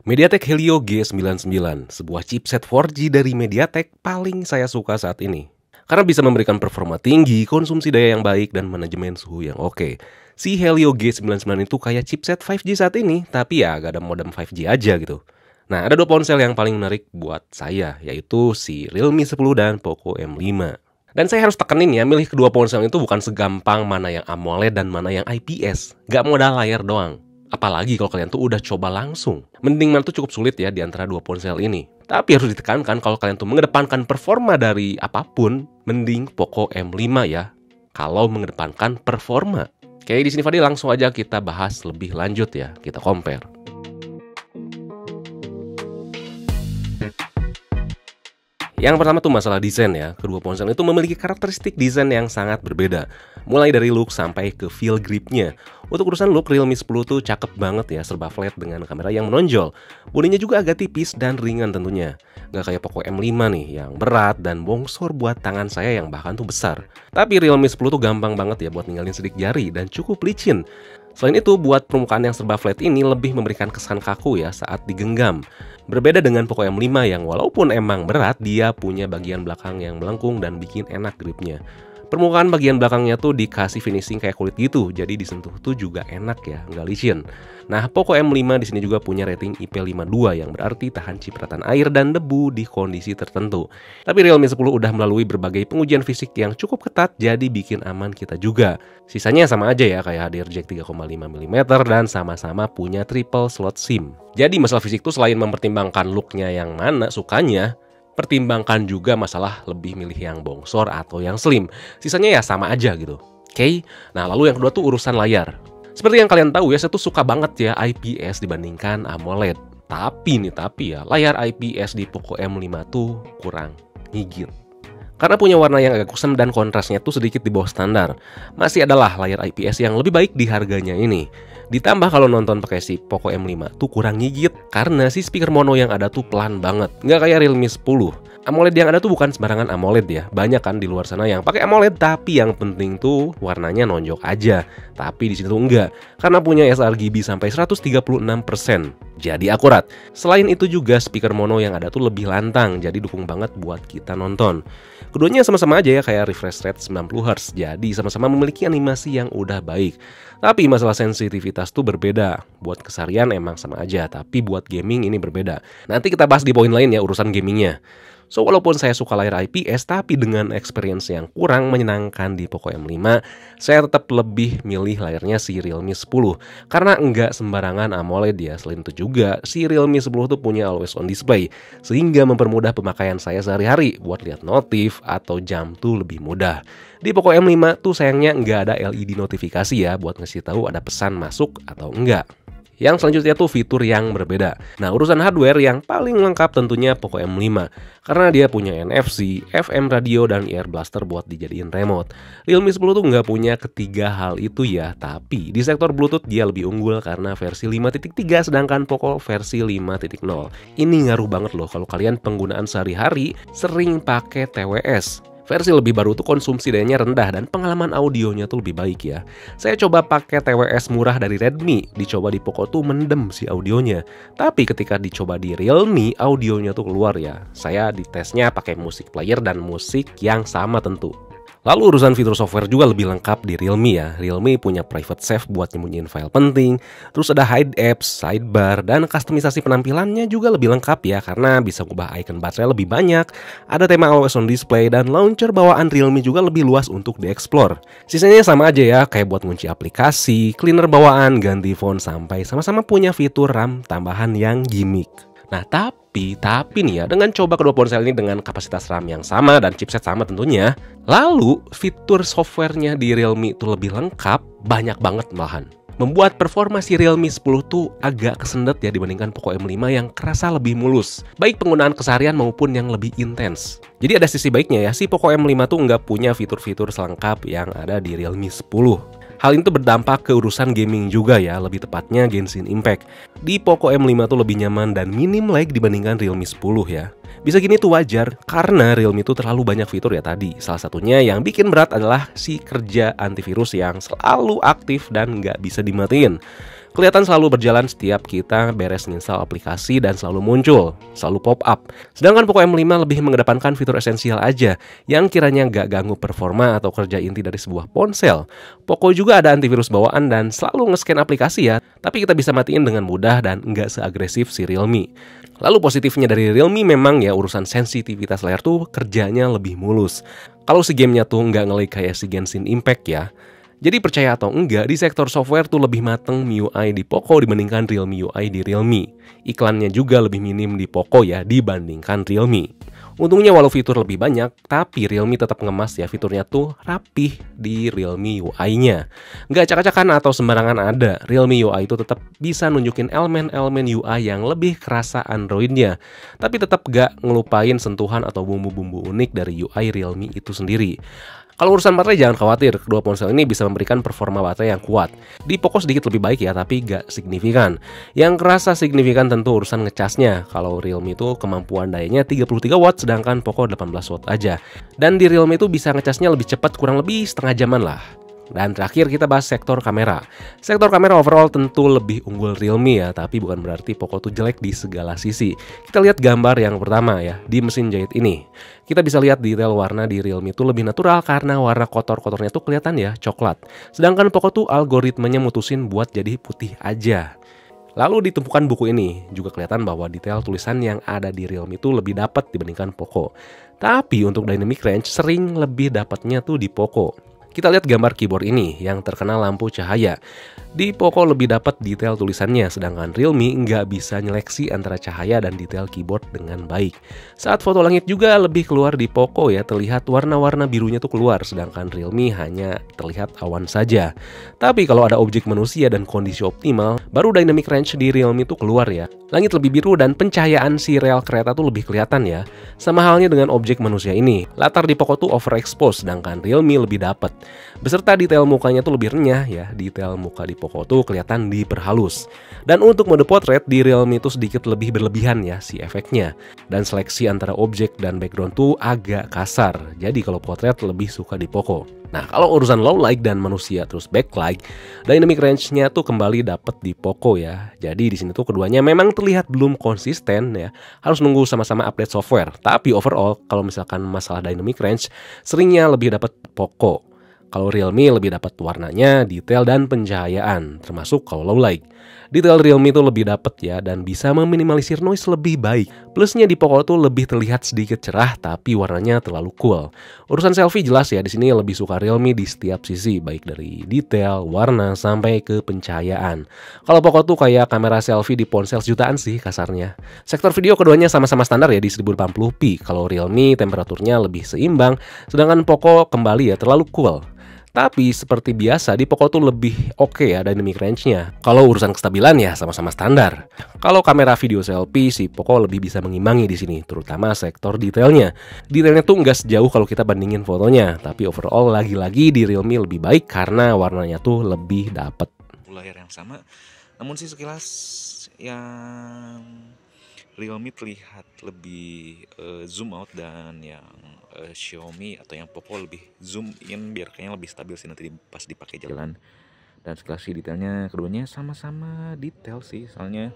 MediaTek Helio G99, sebuah chipset 4G dari MediaTek paling saya suka saat ini. Karena bisa memberikan performa tinggi, konsumsi daya yang baik, dan manajemen suhu yang oke. Si Helio G99 itu kayak chipset 5G saat ini, tapi ya gak ada modem 5G aja gitu. Nah, ada dua ponsel yang paling menarik buat saya, yaitu si Realme 10 dan Poco M5. Dan saya harus tekenin ya, milih kedua ponsel itu bukan segampang mana yang AMOLED dan mana yang IPS. Gak modal layar doang. Apalagi kalau kalian tuh udah coba langsung. Mending mana tuh cukup sulit ya di antara dua ponsel ini. Tapi harus ditekankan kalau kalian tuh mengedepankan performa dari apapun, mending Poco M5 ya. Kalau mengedepankan performa. Oke, di sini Fadil langsung aja kita bahas lebih lanjut ya. Kita compare. Yang pertama tuh masalah desain ya. Kedua ponsel itu memiliki karakteristik desain yang sangat berbeda. Mulai dari look sampai ke feel gripnya. Untuk urusan look, Realme 10 tuh cakep banget ya, serba flat dengan kamera yang menonjol. Bodinya juga agak tipis dan ringan tentunya. Gak kayak Poco M5 nih, yang berat dan bongsor buat tangan saya yang bahkan tuh besar. Tapi Realme 10 tuh gampang banget ya buat ninggalin sidik jari dan cukup licin. Selain itu, buat permukaan yang serba flat ini lebih memberikan kesan kaku ya saat digenggam. Berbeda dengan Poco M5 yang walaupun emang berat, dia punya bagian belakang yang melengkung dan bikin enak gripnya. Permukaan bagian belakangnya tuh dikasih finishing kayak kulit gitu, jadi disentuh tuh juga enak ya, nggak licin. Nah, Poco M5 di sini juga punya rating IP52 yang berarti tahan cipratan air dan debu di kondisi tertentu. Tapi Realme 10 udah melalui berbagai pengujian fisik yang cukup ketat, jadi bikin aman kita juga. Sisanya sama aja ya, kayak HDR jack 3,5 mm dan sama-sama punya triple slot SIM. Jadi masalah fisik tuh selain mempertimbangkan looknya yang mana sukanya, pertimbangkan juga masalah lebih milih yang bongsor atau yang slim. Sisanya ya sama aja gitu. Oke, nah lalu yang kedua tuh urusan layar. Seperti yang kalian tahu ya, saya tuh suka banget ya IPS dibandingkan AMOLED. Tapi ya, layar IPS di Poco M5 tuh kurang ngigit. Karena punya warna yang agak kusam dan kontrasnya tuh sedikit di bawah standar. Masih adalah layar IPS yang lebih baik di harganya ini. Ditambah kalau nonton pakai si Poco M5 tuh kurang ngigit karena si speaker mono yang ada tuh pelan banget. Nggak kayak Realme 10. AMOLED yang ada tuh bukan sembarangan AMOLED ya. Banyak kan di luar sana yang pakai AMOLED tapi yang penting tuh warnanya nonjok aja. Tapi di sini tuh enggak, karena punya sRGB sampai 136%. Jadi akurat. Selain itu juga speaker mono yang ada tuh lebih lantang, jadi dukung banget buat kita nonton. Keduanya sama-sama aja ya kayak refresh rate 90Hz, jadi sama-sama memiliki animasi yang udah baik. Tapi masalah sensitivitas tuh berbeda. Buat keseharian emang sama aja, tapi buat gaming ini berbeda. Nanti kita bahas di poin lain ya urusan gamingnya. So, walaupun saya suka layar IPS, tapi dengan experience yang kurang menyenangkan di Poco M5, saya tetap lebih milih layarnya si Realme 10. Karena enggak sembarangan AMOLED ya. Selain itu juga, si Realme 10 tuh punya always on display, sehingga mempermudah pemakaian saya sehari-hari. Buat lihat notif atau jam tuh lebih mudah. Di Poco M5 tuh sayangnya nggak ada LED notifikasi ya, buat ngasih tahu ada pesan masuk atau enggak. Yang selanjutnya tuh fitur yang berbeda. Nah, urusan hardware yang paling lengkap tentunya Poco M5. Karena dia punya NFC, FM radio, dan ear blaster buat dijadiin remote. Realme 10 tuh nggak punya ketiga hal itu ya. Tapi di sektor Bluetooth dia lebih unggul karena versi 5.3 sedangkan Poco versi 5.0. Ini ngaruh banget loh kalau kalian penggunaan sehari-hari sering pakai TWS. Versi lebih baru tuh konsumsi dayanya rendah dan pengalaman audionya tuh lebih baik ya. Saya coba pakai TWS murah dari Redmi, dicoba di Poco tuh mendem si audionya. Tapi ketika dicoba di Realme, audionya tuh keluar ya. Saya ditesnya pakai musik player dan musik yang sama tentu. Lalu urusan fitur software juga lebih lengkap di Realme ya. Realme punya private save buat nyembunyiin file penting. Terus ada hide apps, sidebar, dan kustomisasi penampilannya juga lebih lengkap ya. Karena bisa ubah icon baterai lebih banyak. Ada tema always on display dan launcher bawaan Realme juga lebih luas untuk dieksplor. Sisanya sama aja ya, kayak buat ngunci aplikasi, cleaner bawaan, ganti phone, sampai sama-sama punya fitur RAM tambahan yang gimmick. Nah, tapi nih ya, dengan coba kedua ponsel ini dengan kapasitas RAM yang sama dan chipset sama tentunya, lalu fitur softwarenya di Realme itu lebih lengkap, banyak banget malahan. Membuat performa si Realme 10 tuh agak kesendet ya dibandingkan Poco M5 yang kerasa lebih mulus, baik penggunaan keseharian maupun yang lebih intens. Jadi ada sisi baiknya ya, si Poco M5 tuh nggak punya fitur-fitur selengkap yang ada di Realme 10. Hal itu berdampak ke urusan gaming juga ya, lebih tepatnya Genshin Impact. Di Poco M5 tuh lebih nyaman dan minim lag dibandingkan Realme 10 ya. Bisa gini tuh wajar, karena Realme itu terlalu banyak fitur ya tadi. Salah satunya yang bikin berat adalah si kerja antivirus yang selalu aktif dan nggak bisa dimatiin. Kelihatan selalu berjalan setiap kita beres install aplikasi dan selalu muncul, selalu pop up. Sedangkan Poco M5 lebih mengedepankan fitur esensial aja yang kiranya nggak ganggu performa atau kerja inti dari sebuah ponsel. Poco juga ada antivirus bawaan dan selalu nge-scan aplikasi ya, tapi kita bisa matiin dengan mudah dan nggak seagresif si Realme. Lalu positifnya dari Realme memang ya urusan sensitivitas layar tuh kerjanya lebih mulus. Kalau si gamenya tuh nggak nge-lag kayak si Genshin Impact ya. Jadi percaya atau enggak, di sektor software tuh lebih mateng MIUI di Poco dibandingkan Realme UI di Realme. Iklannya juga lebih minim di Poco ya dibandingkan Realme. Untungnya walau fitur lebih banyak, tapi Realme tetap ngemas ya fiturnya tuh rapih di Realme UI-nya. Nggak acak-acakan atau sembarangan ada, Realme UI itu tetap bisa nunjukin elemen-elemen UI yang lebih kerasa Android-nya. Tapi tetap nggak ngelupain sentuhan atau bumbu-bumbu unik dari UI Realme itu sendiri. Kalau urusan baterai jangan khawatir, kedua ponsel ini bisa memberikan performa baterai yang kuat. Di Poco sedikit lebih baik ya, tapi gak signifikan. Yang kerasa signifikan tentu urusan ngecasnya. Kalau Realme itu kemampuan dayanya 33 watt, sedangkan Poco 18 watt aja. Dan di Realme itu bisa ngecasnya lebih cepat, kurang lebih setengah jaman lah. Dan terakhir kita bahas sektor kamera. Sektor kamera overall tentu lebih unggul Realme ya, tapi bukan berarti Poco tuh jelek di segala sisi. Kita lihat gambar yang pertama ya, di mesin jahit ini. Kita bisa lihat detail warna di Realme itu lebih natural karena warna kotor-kotornya tuh kelihatan ya, coklat. Sedangkan Poco tuh algoritmanya mutusin buat jadi putih aja. Lalu di tumpukan buku ini juga kelihatan bahwa detail tulisan yang ada di Realme itu lebih dapat dibandingkan Poco. Tapi untuk dynamic range sering lebih dapatnya tuh di Poco. Kita lihat gambar keyboard ini yang terkena lampu cahaya. Di Poco lebih dapat detail tulisannya, sedangkan Realme nggak bisa nyeleksi antara cahaya dan detail keyboard dengan baik. Saat foto langit juga lebih keluar di Poco ya, terlihat warna-warna birunya tuh keluar, sedangkan Realme hanya terlihat awan saja. Tapi kalau ada objek manusia dan kondisi optimal, baru dynamic range di Realme tuh keluar ya. Langit lebih biru dan pencahayaan si rel kereta tuh lebih kelihatan ya. Sama halnya dengan objek manusia ini, latar di Poco tuh overexpose, sedangkan Realme lebih dapat. Beserta detail mukanya tuh lebih renyah ya, detail muka di Poco tuh kelihatan diperhalus. Dan untuk mode portrait di Realme itu sedikit lebih berlebihan ya si efeknya. Dan seleksi antara objek dan background tuh agak kasar. Jadi kalau portrait lebih suka di Poco. Nah, kalau urusan low light dan manusia terus backlight, dynamic range-nya tuh kembali dapet di Poco ya. Jadi di sini tuh keduanya memang terlihat belum konsisten ya. Harus nunggu sama-sama update software. Tapi overall kalau misalkan masalah dynamic range, seringnya lebih dapet Poco. Kalau Realme lebih dapat warnanya, detail, dan pencahayaan, termasuk kalau low light. Detail Realme itu lebih dapat ya, dan bisa meminimalisir noise lebih baik. Plusnya di Poco tuh lebih terlihat sedikit cerah, tapi warnanya terlalu cool. Urusan selfie jelas ya, di sini lebih suka Realme di setiap sisi, baik dari detail, warna, sampai ke pencahayaan. Kalau Poco tuh kayak kamera selfie di ponsel jutaan sih kasarnya. Sektor video keduanya sama-sama standar ya di 1080p. Kalau Realme temperaturnya lebih seimbang, sedangkan Poco kembali ya terlalu cool. Tapi seperti biasa di Poco tuh lebih oke ya dynamic range-nya. Kalau urusan kestabilan ya sama-sama standar. Kalau kamera video selfie si Poco lebih bisa mengimbangi di sini, terutama sektor detailnya. Detailnya tuh nggak sejauh kalau kita bandingin fotonya, tapi overall lagi-lagi di Realme lebih baik karena warnanya tuh lebih dapet. Layar yang sama, namun sih sekilas yang Realme terlihat lebih zoom out dan yang Xiaomi atau yang Poco lebih zoom in biar kayaknya lebih stabil sih nanti pas dipakai jalan. Dan sekilas sih detailnya keduanya sama-sama detail sih soalnya.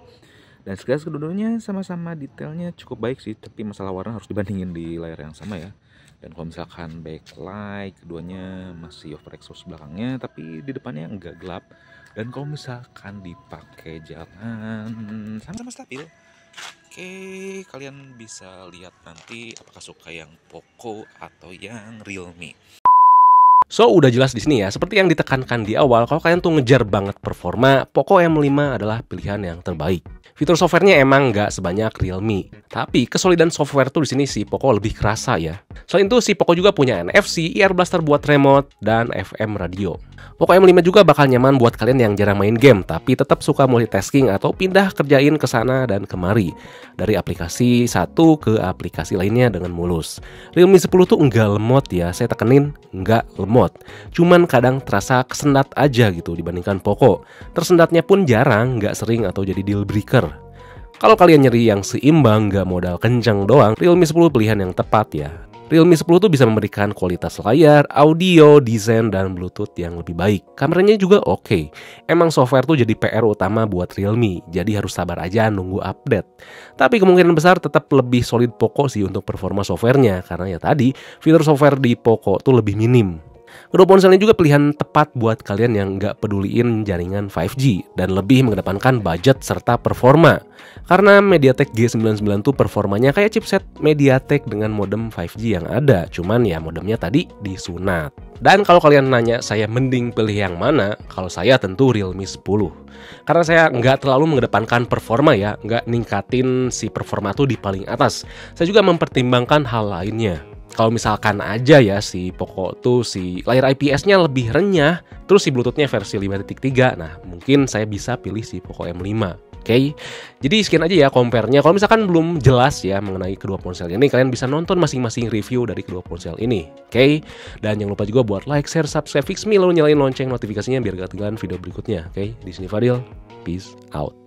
Dan sekilas keduanya sama-sama detailnya cukup baik sih, tapi masalah warna harus dibandingin di layar yang sama ya. Dan kalau misalkan backlight keduanya masih overexpose belakangnya, tapi di depannya enggak gelap. Dan kalau misalkan dipakai jalan sama-sama stabil. Oke, kalian bisa lihat nanti apakah suka yang Poco atau yang Realme. So, udah jelas di sini ya, seperti yang ditekankan di awal, kalau kalian tuh ngejar banget performa, Poco M5 adalah pilihan yang terbaik. Fitur softwarenya emang nggak sebanyak Realme, tapi kesolidan software tuh di sini si Poco lebih kerasa ya. Selain itu si Poco juga punya NFC, ear blaster buat remote, dan FM radio. Poco M5 juga bakal nyaman buat kalian yang jarang main game, tapi tetap suka multitasking atau pindah kerjain ke sana dan kemari. Dari aplikasi satu ke aplikasi lainnya dengan mulus. Realme 10 tuh enggak lemot ya, saya tekenin enggak lemot. Cuman kadang terasa kesendat aja gitu dibandingkan Poco. Tersendatnya pun jarang, nggak sering atau jadi deal breaker. Kalau kalian nyari yang seimbang, nggak modal kencang doang, Realme 10 pilihan yang tepat ya. Realme 10 tuh bisa memberikan kualitas layar, audio, desain, dan Bluetooth yang lebih baik. Kameranya juga oke. Emang software tuh jadi PR utama buat Realme, jadi harus sabar aja nunggu update. Tapi kemungkinan besar tetap lebih solid Poco sih untuk performa softwarenya, karena ya tadi fitur software di Poco tuh lebih minim. Kedua ponsel ini juga pilihan tepat buat kalian yang nggak peduliin jaringan 5G dan lebih mengedepankan budget serta performa. Karena MediaTek G99 tuh performanya kayak chipset MediaTek dengan modem 5G yang ada, cuman ya modemnya tadi disunat. Dan kalau kalian nanya saya mending pilih yang mana, kalau saya tentu Realme 10. Karena saya nggak terlalu mengedepankan performa ya, nggak ningkatin si performa tuh di paling atas. Saya juga mempertimbangkan hal lainnya. Kalau misalkan aja ya si Poco tuh si layar IPS-nya lebih renyah, terus si Bluetooth-nya versi 5.3, nah mungkin saya bisa pilih si Poco M5. Oke, jadi sekian aja ya compare-nya. Kalau misalkan belum jelas ya mengenai kedua ponsel ini, kalian bisa nonton masing-masing review dari kedua ponsel ini. Oke, dan jangan lupa juga buat like, share, subscribe, fix me, lalu nyalain lonceng notifikasinya biar gak ketinggalan video berikutnya. Oke, di sini Fadil, peace out.